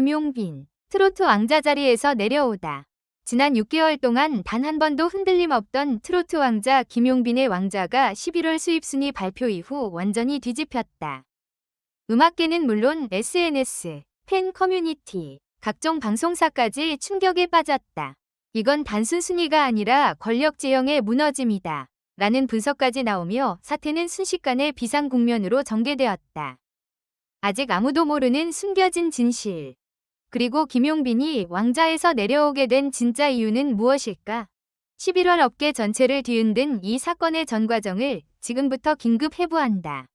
김용빈, 트로트 왕자 자리에서 내려오다. 지난 6개월 동안 단 한 번도 흔들림 없던 트로트 왕자 김용빈의 왕자가 11월 수입순위 발표 이후 완전히 뒤집혔다. 음악계는 물론 SNS, 팬 커뮤니티, 각종 방송사까지 충격에 빠졌다. 이건 단순 순위가 아니라 권력 제형의 무너짐이다. 라는 분석까지 나오며 사태는 순식간에 비상국면으로 전개되었다. 아직 아무도 모르는 숨겨진 진실. 그리고 김용빈이 왕자에서 내려오게 된 진짜 이유는 무엇일까? 11월 업계 전체를 뒤흔든 이 사건의 전 과정을 지금부터 긴급 해부한다.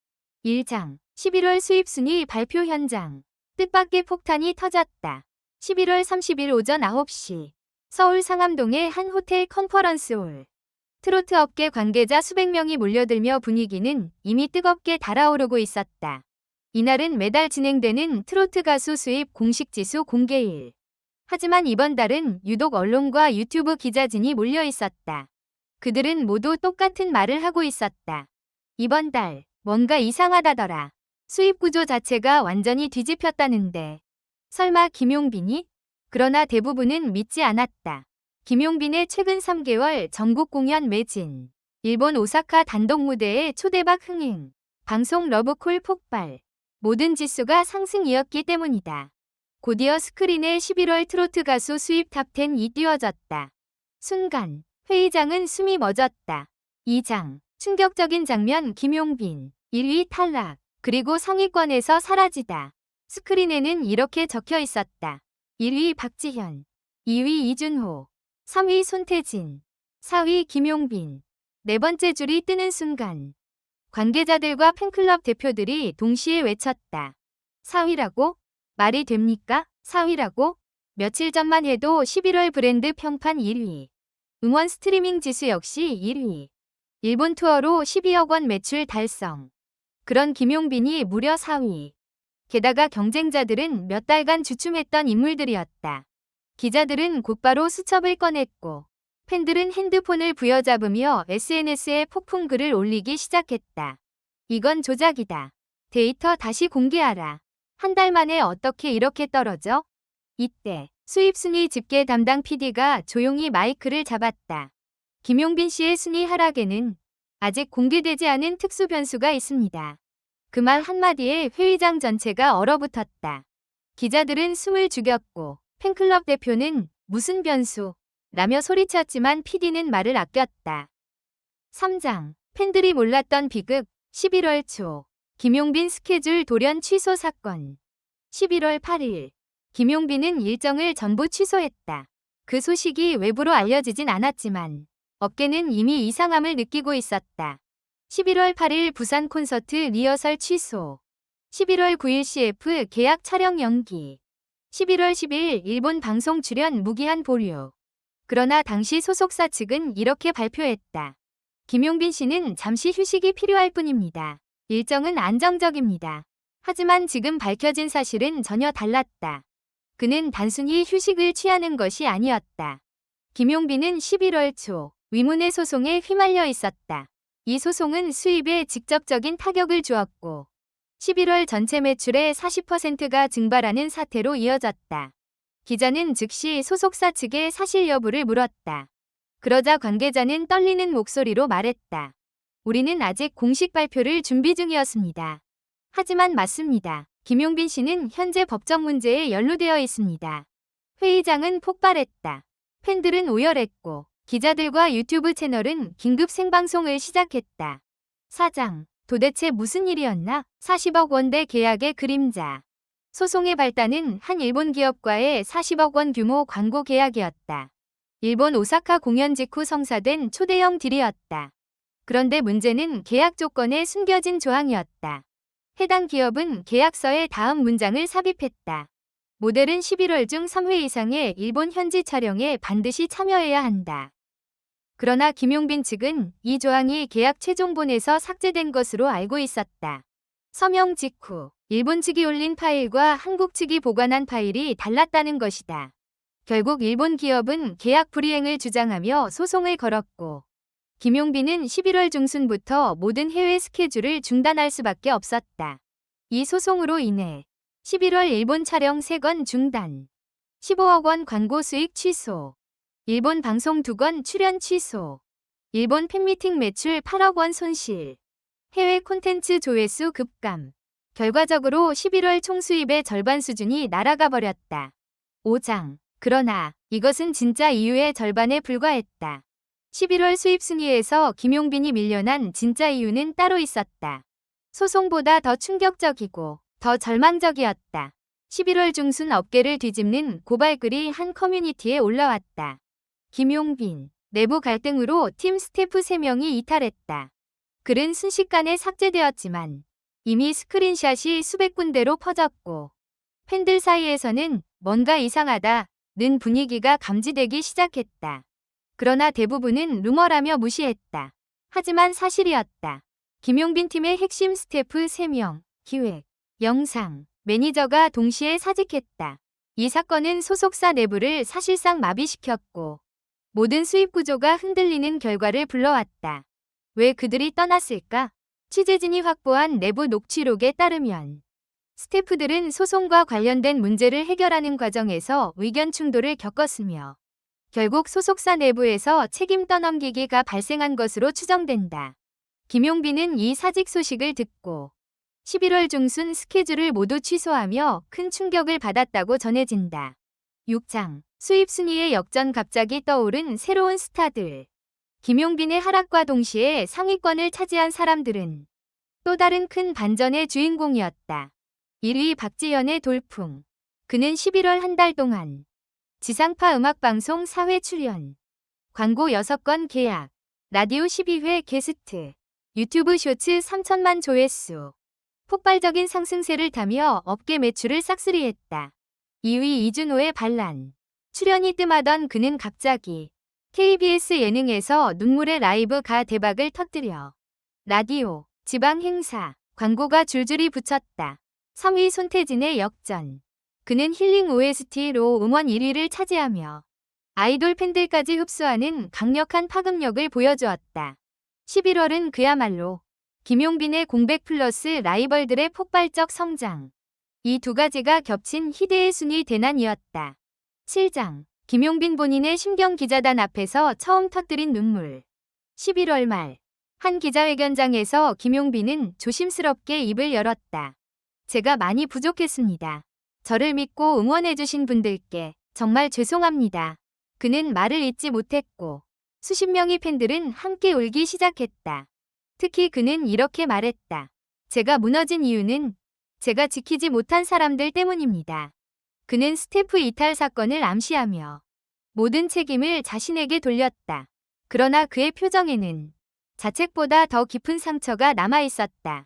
1장 11월 수입순위 발표 현장. 뜻밖의 폭탄이 터졌다. 11월 30일 오전 9시 서울 상암동의 한 호텔 컨퍼런스홀. 트로트 업계 관계자 수백 명이 몰려들며 분위기는 이미 뜨겁게 달아오르고 있었다. 이날은 매달 진행되는 트로트 가수 수입 공식 지수 공개일. 하지만 이번 달은 유독 언론과 유튜브 기자진이 몰려 있었다. 그들은 모두 똑같은 말을 하고 있었다. 이번 달 뭔가 이상하다더라. 수입 구조 자체가 완전히 뒤집혔다는데. 설마 김용빈이? 그러나 대부분은 믿지 않았다. 김용빈의 최근 3개월 전국 공연 매진, 일본 오사카 단독 무대의 초대박 흥행, 방송 러브콜 폭발, 모든 지수가 상승이었기 때문이다. 곧이어 스크린에 11월 트로트 가수 수입 탑10이 띄워졌다. 순간 회의장은 숨이 멎었다. 2장 충격적인 장면 김용빈 1위 탈락, 그리고 상위권에서 사라지다. 스크린에는 이렇게 적혀 있었다. 1위 박지현, 2위 이준호, 3위 손태진, 4위 김용빈. 네 번째 줄이 뜨는 순간 관계자들과 팬클럽 대표들이 동시에 외쳤다. 4위라고? 말이 됩니까? 4위라고? 며칠 전만 해도 11월 브랜드 평판 1위. 응원 스트리밍 지수 역시 1위. 일본 투어로 12억 원 매출 달성. 그런 김용빈이 무려 4위. 게다가 경쟁자들은 몇 달간 주춤했던 인물들이었다. 기자들은 곧바로 수첩을 꺼냈고 팬들은 핸드폰을 부여잡으며 SNS에 폭풍 글을 올리기 시작했다. 이건 조작이다. 데이터 다시 공개하라. 한 달 만에 어떻게 이렇게 떨어져? 이때 수입순위 집계 담당 PD가 조용히 마이크를 잡았다. 김용빈 씨의 순위 하락에는 아직 공개되지 않은 특수 변수가 있습니다. 그 말 한마디에 회의장 전체가 얼어붙었다. 기자들은 숨을 죽였고 팬클럽 대표는 무슨 변수? 라며 소리쳤지만 PD는 말을 아꼈다. 3장 팬들이 몰랐던 비극 11월 초 김용빈 스케줄 돌연 취소 사건. 11월 8일 김용빈은 일정을 전부 취소했다. 그 소식이 외부로 알려지진 않았지만 업계는 이미 이상함을 느끼고 있었다. 11월 8일 부산 콘서트 리허설 취소. 11월 9일 CF 계약 촬영 연기. 11월 10일 일본 방송 출연 무기한 보류. 그러나 당시 소속사 측은 이렇게 발표했다. 김용빈 씨는 잠시 휴식이 필요할 뿐입니다. 일정은 안정적입니다. 하지만 지금 밝혀진 사실은 전혀 달랐다. 그는 단순히 휴식을 취하는 것이 아니었다. 김용빈은 11월 초 위문의 소송에 휘말려 있었다. 이 소송은 수입에 직접적인 타격을 주었고 11월 전체 매출의 40%가 증발하는 사태로 이어졌다. 기자는 즉시 소속사 측의 사실 여부를 물었다. 그러자 관계자는 떨리는 목소리로 말했다. 우리는 아직 공식 발표를 준비 중이었습니다. 하지만 맞습니다. 김용빈 씨는 현재 법적 문제에 연루되어 있습니다. 회의장은 폭발했다. 팬들은 오열했고 기자들과 유튜브 채널은 긴급 생방송을 시작했다. 4장 도대체 무슨 일이었나? 40억 원대 계약의 그림자. 소송의 발단은 한 일본 기업과의 40억 원 규모 광고 계약이었다. 일본 오사카 공연 직후 성사된 초대형 딜이었다. 그런데 문제는 계약 조건에 숨겨진 조항이었다. 해당 기업은 계약서에 다음 문장을 삽입했다. 모델은 11월 중 3회 이상의 일본 현지 촬영에 반드시 참여해야 한다. 그러나 김용빈 측은 이 조항이 계약 최종본에서 삭제된 것으로 알고 있었다. 서명 직후 일본 측이 올린 파일과 한국 측이 보관한 파일이 달랐다는 것이다. 결국 일본 기업은 계약 불이행을 주장하며 소송을 걸었고 김용빈은 11월 중순부터 모든 해외 스케줄을 중단할 수밖에 없었다. 이 소송으로 인해 11월 일본 촬영 3건 중단. 15억 원 광고 수익 취소. 일본 방송 2건 출연 취소. 일본 팬미팅 매출 8억 원 손실. 해외 콘텐츠 조회수 급감. 결과적으로 11월 총수입의 절반 수준이 날아가 버렸다. 5장. 그러나 이것은 진짜 이유의 절반에 불과했다. 11월 수입 순위에서 김용빈이 밀려난 진짜 이유는 따로 있었다. 소송보다 더 충격적이고 더 절망적이었다. 11월 중순 업계를 뒤집는 고발글이 한 커뮤니티에 올라왔다. 김용빈, 내부 갈등으로 팀 스태프 3명이 이탈했다. 글은 순식간에 삭제되었지만 이미 스크린샷이 수백 군데로 퍼졌고 팬들 사이에서는 뭔가 이상하다는 분위기가 감지되기 시작했다. 그러나 대부분은 루머라며 무시했다. 하지만 사실이었다. 김용빈 팀의 핵심 스태프 3명, 기획, 영상, 매니저가 동시에 사직했다. 이 사건은 소속사 내부를 사실상 마비시켰고 모든 수입 구조가 흔들리는 결과를 불러왔다. 왜 그들이 떠났을까? 취재진이 확보한 내부 녹취록에 따르면 스태프들은 소송과 관련된 문제를 해결하는 과정에서 의견 충돌을 겪었으며 결국 소속사 내부에서 책임 떠넘기기가 발생한 것으로 추정된다. 김용빈은 이 사직 소식을 듣고 11월 중순 스케줄을 모두 취소하며 큰 충격을 받았다고 전해진다. 6장. 수입 순위의 역전. 갑자기 떠오른 새로운 스타들. 김용빈의 하락과 동시에 상위권을 차지한 사람들은 또 다른 큰 반전의 주인공이었다. 1위 박지현의 돌풍. 그는 11월 한 달 동안 지상파 음악방송 4회 출연, 광고 6건 계약, 라디오 12회 게스트, 유튜브 쇼츠 3천만 조회수, 폭발적인 상승세를 타며 업계 매출을 싹쓸이했다. 2위 이준호의 반란. 출연이 뜸하던 그는 갑자기 KBS 예능에서 눈물의 라이브가 대박을 터뜨려 라디오, 지방 행사, 광고가 줄줄이 붙였다. 3위 손태진의 역전. 그는 힐링 OST로 음원 1위를 차지하며 아이돌 팬들까지 흡수하는 강력한 파급력을 보여주었다. 11월은 그야말로 김용빈의 공백 플러스 라이벌들의 폭발적 성장. 이 두 가지가 겹친 희대의 순위 대난이었다. 7장. 김용빈 본인의 심경 기자단 앞에서 처음 터뜨린 눈물. 11월 말 한 기자회견장에서 김용빈은 조심스럽게 입을 열었다. 제가 많이 부족했습니다. 저를 믿고 응원해주신 분들께 정말 죄송합니다. 그는 말을 잇지 못했고 수십 명의 팬들은 함께 울기 시작했다. 특히 그는 이렇게 말했다. 제가 무너진 이유는 제가 지키지 못한 사람들 때문입니다. 그는 스태프 이탈 사건을 암시하며 모든 책임을 자신에게 돌렸다. 그러나 그의 표정에는 자책보다 더 깊은 상처가 남아있었다.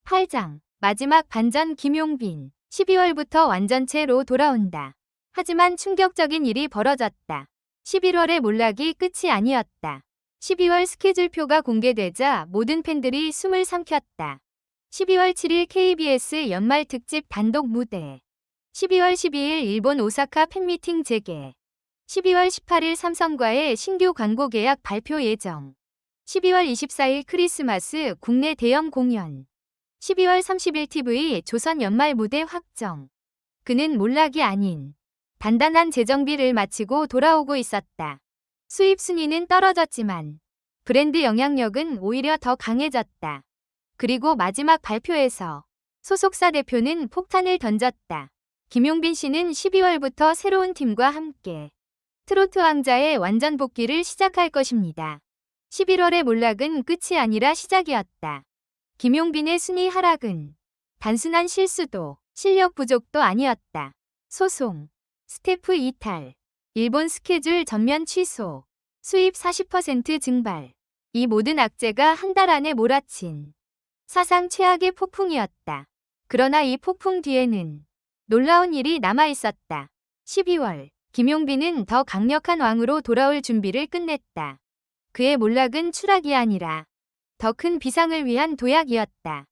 8장. 마지막 반전. 김용빈. 12월부터 완전체로 돌아온다. 하지만 충격적인 일이 벌어졌다. 11월의 몰락이 끝이 아니었다. 12월 스케줄표가 공개되자 모든 팬들이 숨을 삼켰다. 12월 7일 KBS 연말 특집 단독 무대. 12월 12일 일본 오사카 팬미팅 재개. 12월 18일 삼성과의 신규 광고 계약 발표 예정. 12월 24일 크리스마스 국내 대형 공연. 12월 30일 TV 조선 연말 무대 확정. 그는 몰락이 아닌 단단한 재정비를 마치고 돌아오고 있었다. 수입 순위는 떨어졌지만 브랜드 영향력은 오히려 더 강해졌다. 그리고 마지막 발표에서 소속사 대표는 폭탄을 던졌다. 김용빈 씨는 12월부터 새로운 팀과 함께 트로트 왕자의 완전 복귀를 시작할 것입니다. 11월의 몰락은 끝이 아니라 시작이었다. 김용빈의 순위 하락은 단순한 실수도 실력 부족도 아니었다. 소송, 스태프 이탈, 일본 스케줄 전면 취소, 수입 40% 증발. 이 모든 악재가 한 달 안에 몰아친 사상 최악의 폭풍이었다. 그러나 이 폭풍 뒤에는 놀라운 일이 남아있었다. 12월, 김용빈은 더 강력한 왕으로 돌아올 준비를 끝냈다. 그의 몰락은 추락이 아니라 더 큰 비상을 위한 도약이었다.